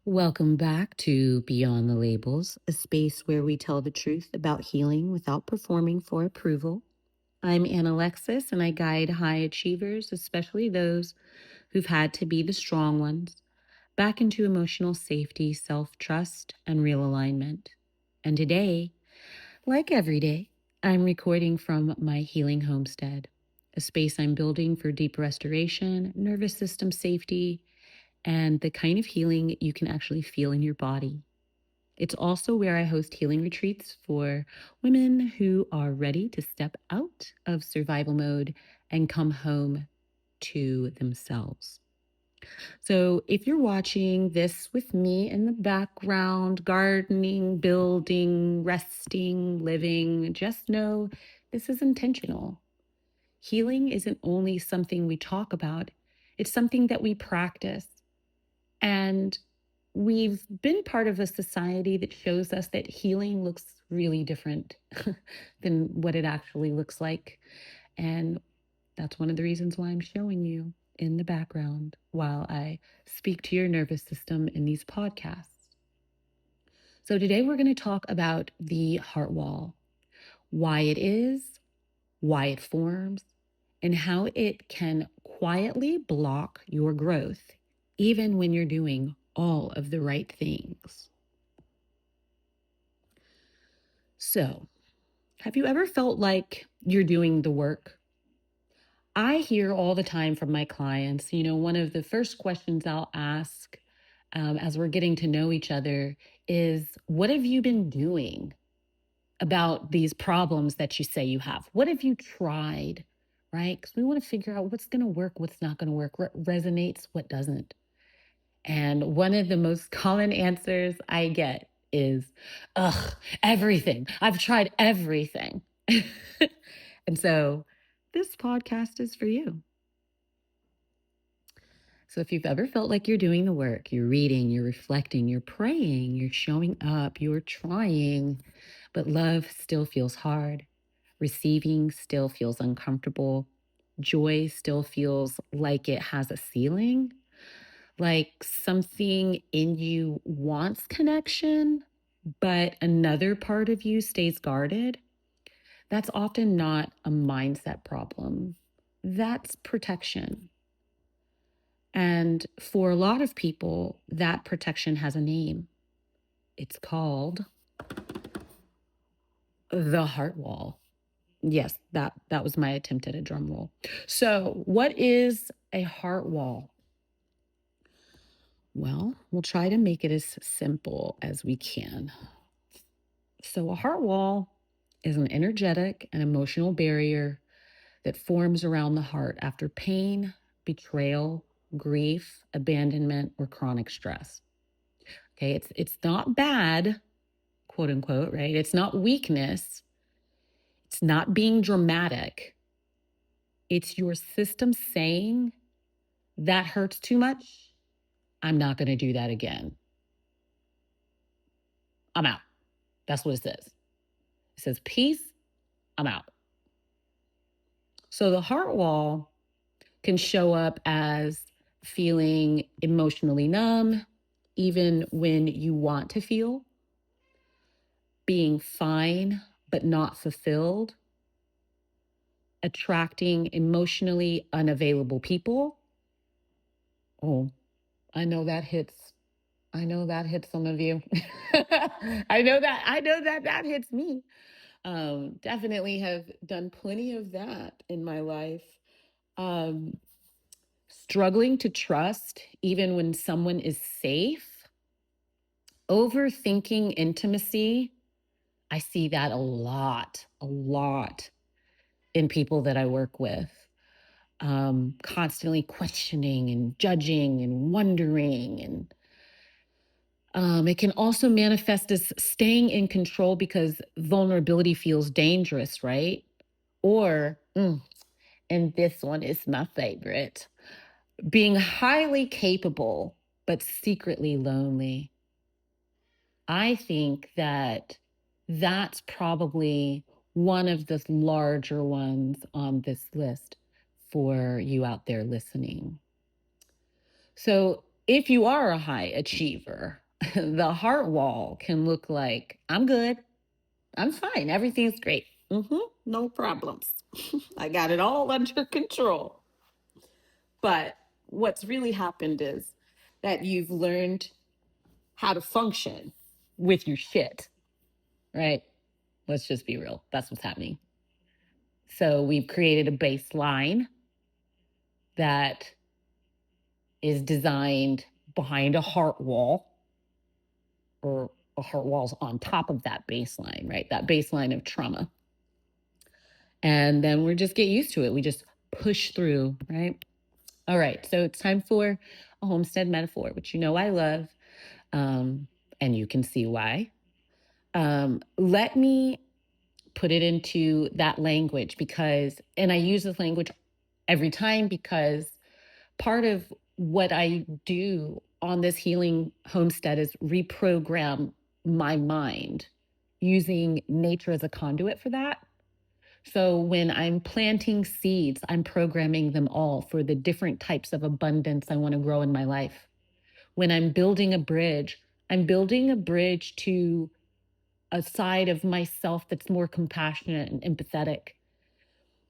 Welcome back to Beyond the Labels, a space where we tell the truth about healing without performing for approval. I'm Anna Alexis, and I guide high achievers, especially those who've had to be the strong ones, back into emotional safety, self-trust, and real alignment. And today, like every day, I'm recording from my Healing Homestead, a space I'm building for deep restoration, nervous system safety, and the kind of healing you can actually feel in your body. It's also where I host healing retreats for women who are ready to step out of survival mode and come home to themselves. So, if you're watching this with me in the background, gardening, building, resting, living, just know this is intentional. Healing isn't only something we talk about, it's something that we practice. And we've been part of a society that shows us that healing looks really different than what it actually looks like. And that's one of the reasons why I'm showing you in the background while I speak to your nervous system in these podcasts. So today we're going to talk about the heart wall, why it is, why it forms, and how it can quietly block your growth, even when you're doing all of the right things. So, have you ever felt like you're doing the work? I hear all the time from my clients, one of the first questions I'll ask as we're getting to know each other is, what have you been doing about these problems that you say you have? What have you tried? Right? Because we want to figure out what's going to work, what's not going to work, what resonates, what doesn't. And one of the most common answers I get is, ugh, everything. I've tried everything. And so this podcast is for you. So if you've ever felt like you're doing the work, you're reading, you're reflecting, you're praying, you're showing up, you're trying, but love still feels hard, receiving still feels uncomfortable, joy still feels like it has a ceiling, like something in you wants connection, but another part of you stays guarded, that's often not a mindset problem. That's protection. And for a lot of people, that protection has a name. It's called the heart wall. Yes, that was my attempt at a drum roll. So, what is a heart wall? Well, we'll try to make it as simple as we can. So, a heart wall is an energetic and emotional barrier that forms around the heart after pain, betrayal, grief, abandonment, or chronic stress. Okay, it's not bad, quote unquote, right? It's not weakness. It's not being dramatic. It's your system saying that hurts too much. I'm not going to do that again. I'm out. That's what it says. It says, peace, I'm out. So the heart wall can show up as feeling emotionally numb, even when you want to feel, being fine but not fulfilled, attracting emotionally unavailable people. Oh, I know that hits. I know that hits some of you. I know that hits me. Definitely have done plenty of that in my life. Um, Struggling to trust even when someone is safe, overthinking intimacy. I see that a lot in people that I work with. Constantly questioning and judging and wondering. And it can also manifest as staying in control because vulnerability feels dangerous, right? Or, and this one is my favorite, being highly capable, but secretly lonely. I think that that's probably one of the larger ones on this list for you out there listening. So if you are a high achiever, the heart wall can look like, I'm good, I'm fine, everything's great. No problems. I got it all under control. But what's really happened is that you've learned how to function with your shit, right? Let's just be real. That's what's happening. So we've created a baseline that is designed behind a heart wall, or a heart wall's on top of that baseline, right? That baseline of trauma. And then we just get used to it. We just push through, right? All right. So it's time for a homestead metaphor, which you know I love. Um, and you can see why. Let me put it into that language because, and I use this language every time because part of what I do on this healing homestead is reprogram my mind using nature as a conduit for that. So when I'm planting seeds, I'm programming them all for the different types of abundance I want to grow in my life. When I'm building a bridge, I'm building a bridge to a side of myself that's more compassionate and empathetic.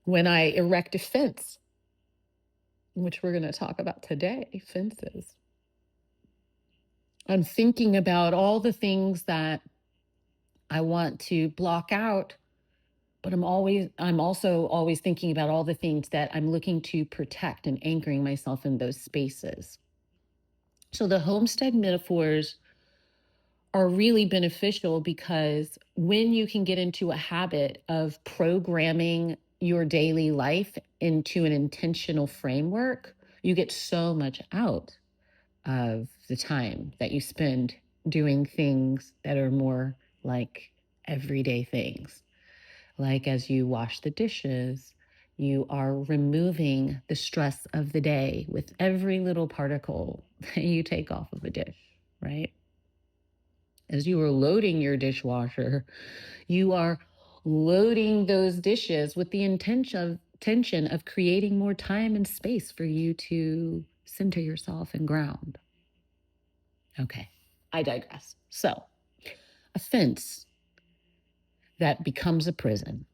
When I erect a fence, which we're going to talk about today, fences, I'm thinking about all the things that I want to block out, but I'm also always thinking about all the things that I'm looking to protect and anchoring myself in those spaces. So the homestead metaphors are really beneficial because when you can get into a habit of programming your daily life into an intentional framework, you get so much out of the time that you spend doing things that are more like everyday things. Like as you wash the dishes, you are removing the stress of the day with every little particle that you take off of a dish, right? As you are loading your dishwasher, you are loading those dishes with the intention of creating more time and space for you to center yourself and ground. Okay, I digress. So, a fence that becomes a prison.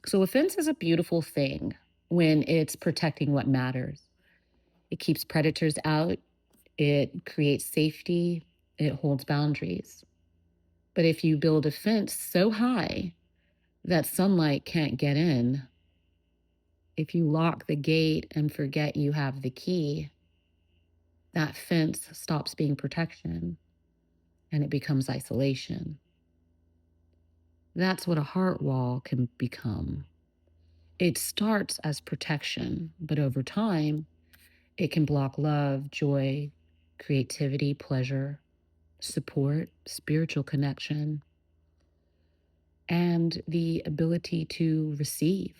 So, a fence is a beautiful thing when it's protecting what matters. It keeps predators out, it creates safety, it holds boundaries. But if you build a fence so high that sunlight can't get in, if you lock the gate and forget you have the key, that fence stops being protection and it becomes isolation. That's what a heart wall can become. It starts as protection, but over time, it can block love, joy, creativity, pleasure, support, spiritual connection, and the ability to receive.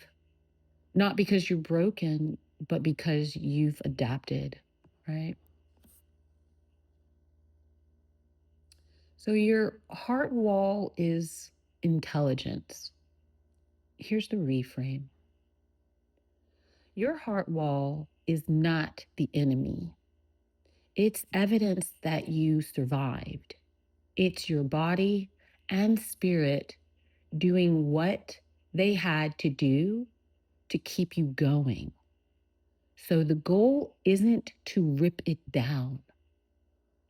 Not because you're broken, but because you've adapted, right? So your heart wall is intelligence. Here's the reframe. Your heart wall is not the enemy. It's evidence that you survived. It's your body and spirit doing what they had to do to keep you going. So the goal isn't to rip it down.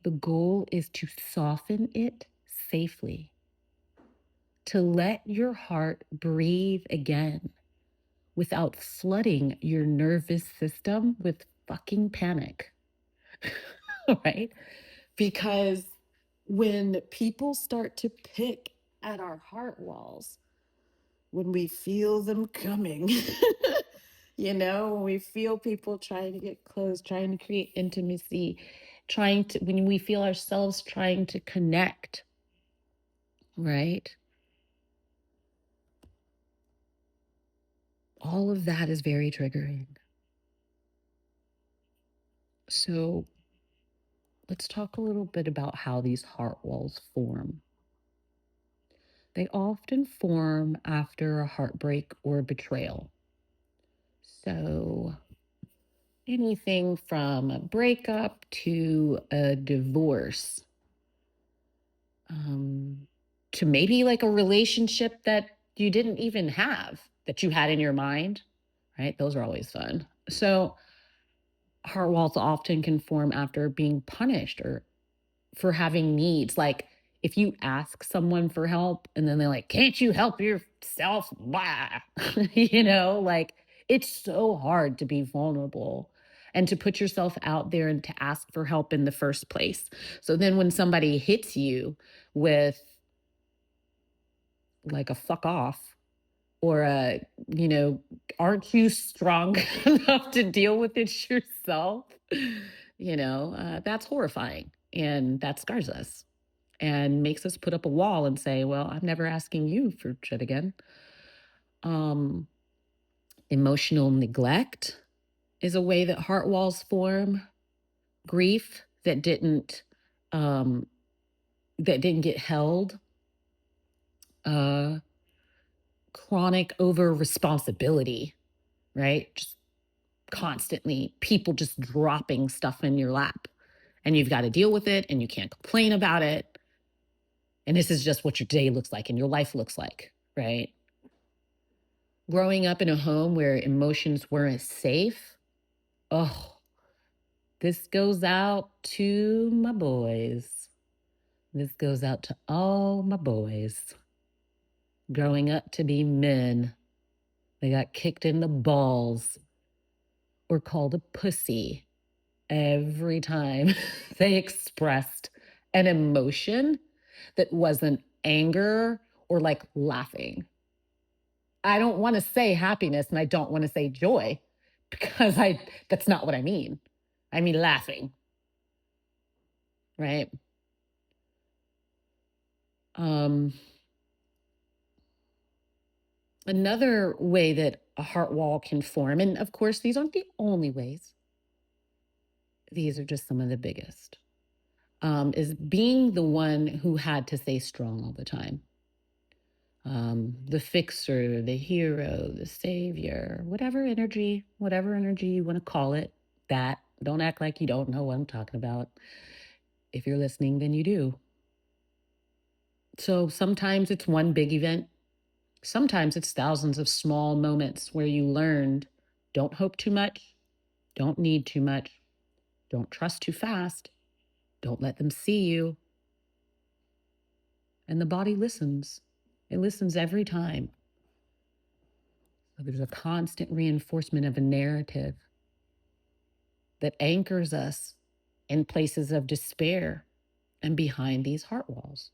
The goal is to soften it safely, to let your heart breathe again without flooding your nervous system with fucking panic. Right? Because when people start to pick at our heart walls, when we feel them coming, when we feel people trying to get close, trying to create intimacy, when we feel ourselves trying to connect, right? All of that is very triggering. So let's talk a little bit about how these heart walls form. They often form after a heartbreak or a betrayal. So anything from a breakup to a divorce, um, to maybe like a relationship that you didn't even have, that you had in your mind, right? Those are always fun. So, heart walls often can form after being punished or for having needs. Like if you ask someone for help and then they're like, can't you help yourself? Blah. Like it's so hard to be vulnerable and to put yourself out there and to ask for help in the first place. So then when somebody hits you with like a fuck off or a, you know, aren't you strong enough to deal with it yourself? That's horrifying and that scars us and makes us put up a wall and say, well, I'm never asking you for shit again. Um, Emotional neglect is a way that heart walls form. Grief um, that didn't get held. Uh, Chronic over responsibility, right? Just constantly people just dropping stuff in your lap and you've got to deal with it and you can't complain about it. And this is just what your day looks like and your life looks like, right? Growing up in a home where emotions weren't safe. Oh, this goes out to my boys. This goes out to all my boys. Growing up to be men, they got kicked in the balls or called a pussy every time they expressed an emotion that wasn't anger or like laughing. I don't want to say happiness and I don't want to say joy because that's not what I mean. I mean laughing, right? Um Another way that a heart wall can form, and of course these aren't the only ways. These are just some of the biggest. Is being the one who had to stay strong all the time. The fixer, the hero, the savior, whatever energy you want to call it, that. Don't act like you don't know what I'm talking about. If you're listening, then you do. So sometimes it's one big event. Sometimes it's thousands of small moments where you learned don't hope too much, don't need too much, don't trust too fast, don't let them see you. And the body listens. It listens every time. So there's a constant reinforcement of a narrative that anchors us in places of despair and behind these heart walls.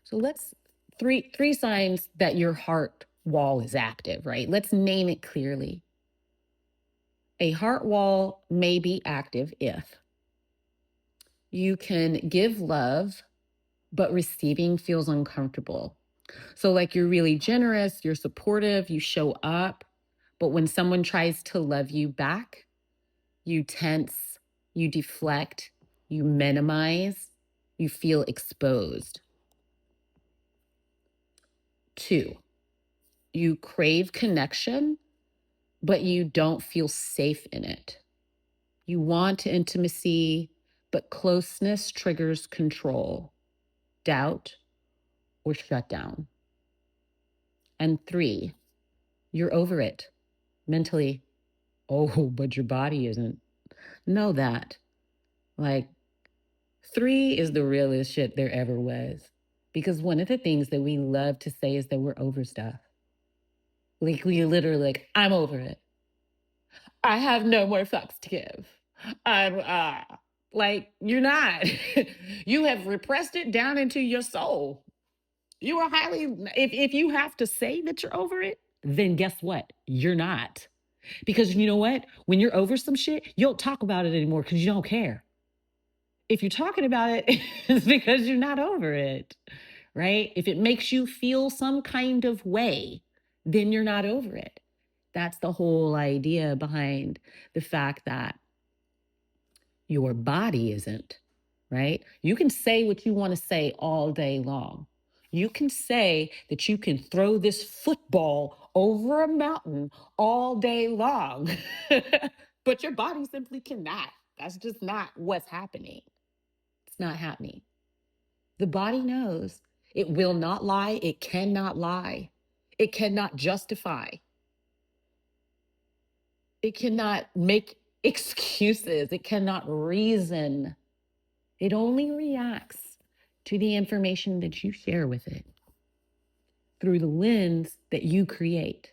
So let's three signs that your heart wall is active, right? Let's name it clearly. A heart wall may be active if you can give love, but receiving feels uncomfortable. So, like, you're really generous, you're supportive, you show up, but when someone tries to love you back, you tense, you deflect, you minimize, you feel exposed. 2, you crave connection, but you don't feel safe in it. You want intimacy, but closeness triggers control, doubt, or shutdown. And 3, you're over it mentally. Oh, but your body isn't. Know that. Like, 3 is the realest shit there ever was. Because one of the things that we love to say is that we're over stuff. Like, we literally, like, I'm over it. I have no more fucks to give. I'm, like, you're not. You have repressed it down into your soul. You are highly, if you have to say that you're over it, then guess what? You're not. Because you know what? When you're over some shit, you don't talk about it anymore because you don't care. If you're talking about it, it's because you're not over it, right? If it makes you feel some kind of way, then you're not over it. That's the whole idea behind the fact that your body isn't, right? You can say what you want to say all day long. You can say that you can throw this football over a mountain all day long, but your body simply cannot. That's just not what's happening. It's not happening. The body knows it will not lie. It cannot lie. It cannot justify. It cannot make excuses. It cannot reason. It only reacts to the information that you share with it through the lens that you create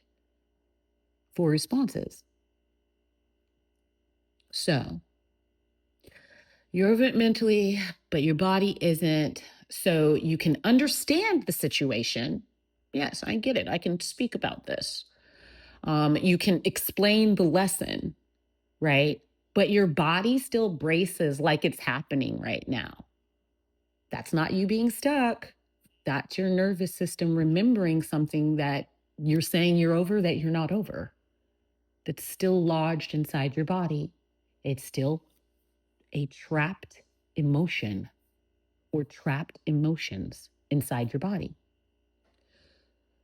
for responses. So you're mentally, but your body isn't. So you can understand the situation. Yes, I get it. I can speak about this. You can explain the lesson, right? But your body still braces like it's happening right now. That's not you being stuck. That's your nervous system remembering something that you're saying you're over, that you're not over. That's still lodged inside your body. It's still a trapped emotion or trapped emotions inside your body.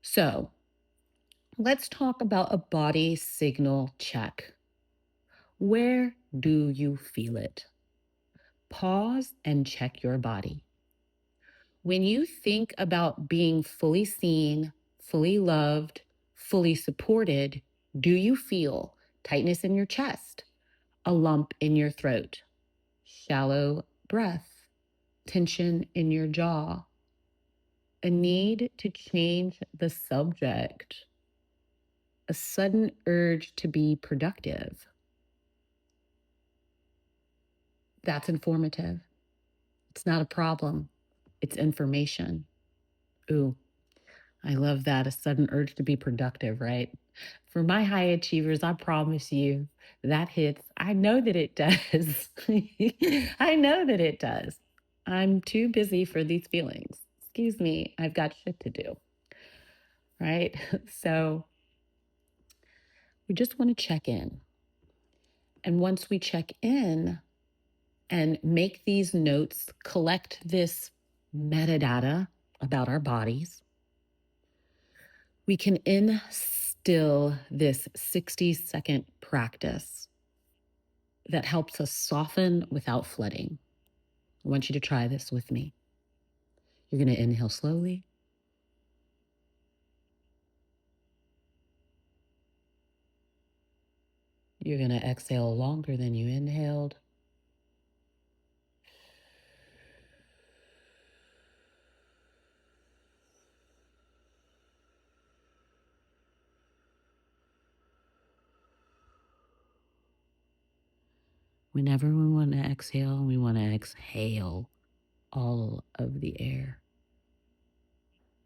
So let's talk about a body signal check. Where do you feel it? Pause and check your body. When you think about being fully seen, fully loved, fully supported, do you feel tightness in your chest, a lump in your throat, shallow breath, tension in your jaw, a need to change the subject, a sudden urge to be productive? That's informative. It's not a problem. It's information. Ooh, I love that. A sudden urge to be productive, right? For my high achievers, I promise you that hits. I know that it does. I know that it does. I'm too busy for these feelings. Excuse me, I've got shit to do, right? So we just want to check in. And once we check in and make these notes, collect this metadata about our bodies, we can instill this 60-second practice that helps us soften without flooding. I want you to try this with me. You're going to inhale slowly. You're going to exhale longer than you inhaled. Whenever we want to exhale, we want to exhale all of the air.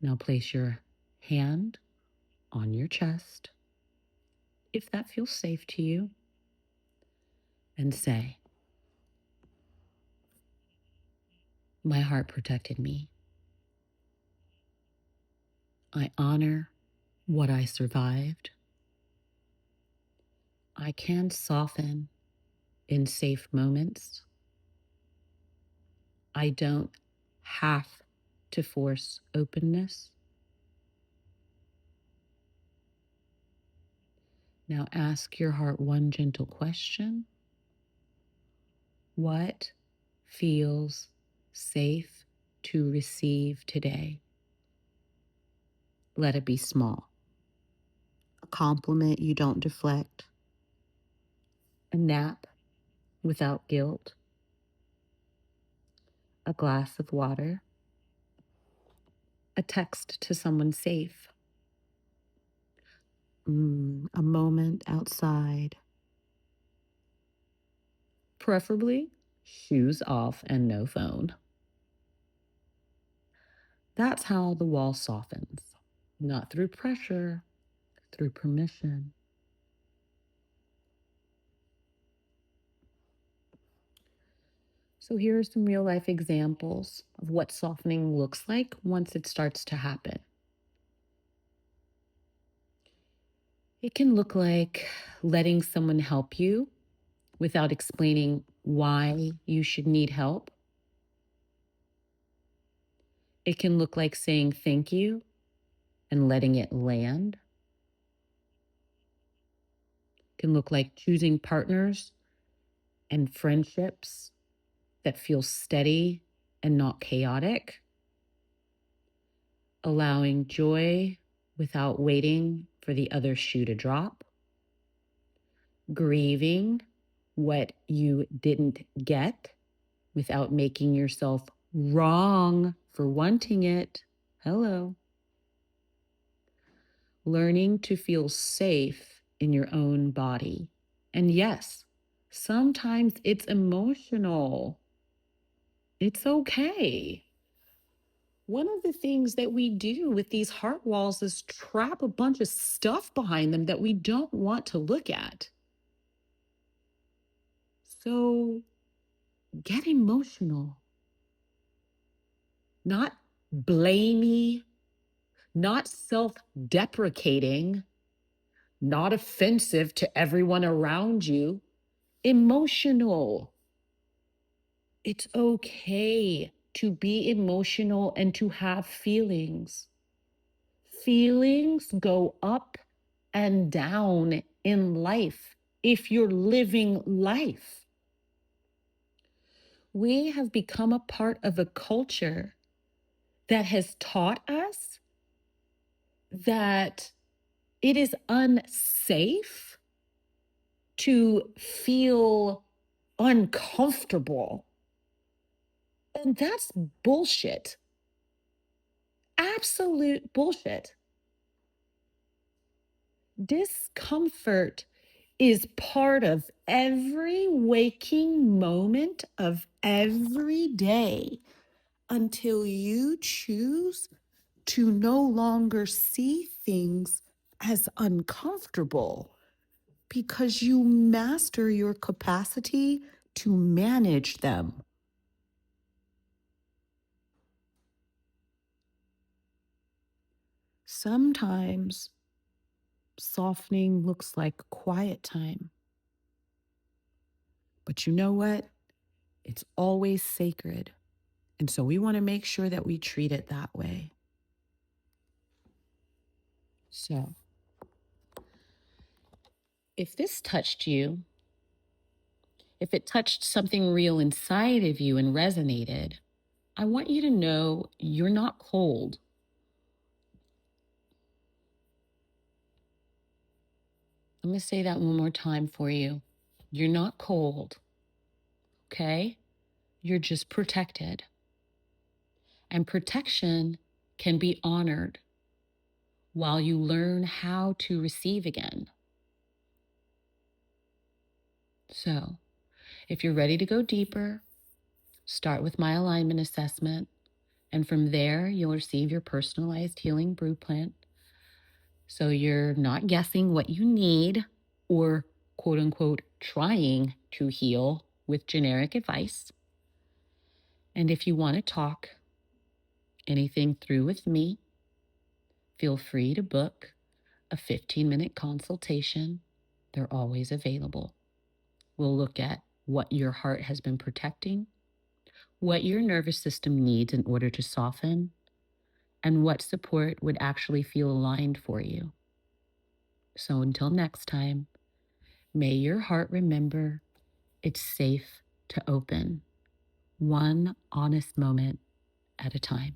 Now place your hand on your chest, if that feels safe to you, and say, my heart protected me. I honor what I survived. I can soften in safe moments. I don't have to force openness. Now ask your heart one gentle question. What feels safe to receive today? Let it be small. A compliment you don't deflect. A nap without guilt. A glass of water. A text to someone safe. A moment outside. Preferably shoes off and no phone. That's how the wall softens. Not through pressure, through permission. So here are some real life examples of what softening looks like once it starts to happen. It can look like letting someone help you without explaining why you should need help. It can look like saying thank you and letting it land. It can look like choosing partners and friendships that feel steady and not chaotic. Allowing joy without waiting for the other shoe to drop. Grieving what you didn't get without making yourself wrong for wanting it. Hello. Learning to feel safe in your own body. And yes, sometimes it's emotional. It's okay. One of the things that we do with these heart walls is trap a bunch of stuff behind them that we don't want to look at. So get emotional, not blamey, not self deprecating, not offensive to everyone around you. Emotional. It's okay to be emotional and to have feelings. Feelings go up and down in life if you're living life. We have become a part of a culture that has taught us that it is unsafe to feel uncomfortable. And that's bullshit. Absolute bullshit. Discomfort is part of every waking moment of every day until you choose to no longer see things as uncomfortable because you master your capacity to manage them. Sometimes softening looks like quiet time. But you know what? It's always sacred. And so we want to make sure that we treat it that way. So, if this touched you, if it touched something real inside of you and resonated, I want you to know you're not cold. I'm going to say that one more time for you. You're not cold, okay? You're just protected. And protection can be honored while you learn how to receive again. So, if you're ready to go deeper, start with my alignment assessment. And from there, you'll receive your personalized healing blueprint. So you're not guessing what you need or quote unquote trying to heal with generic advice. And if you want to talk anything through with me, feel free to book a 15-minute consultation. They're always available. We'll look at what your heart has been protecting, what your nervous system needs in order to soften, and what support would actually feel aligned for you. So until next time, may your heart remember it's safe to open, one honest moment at a time.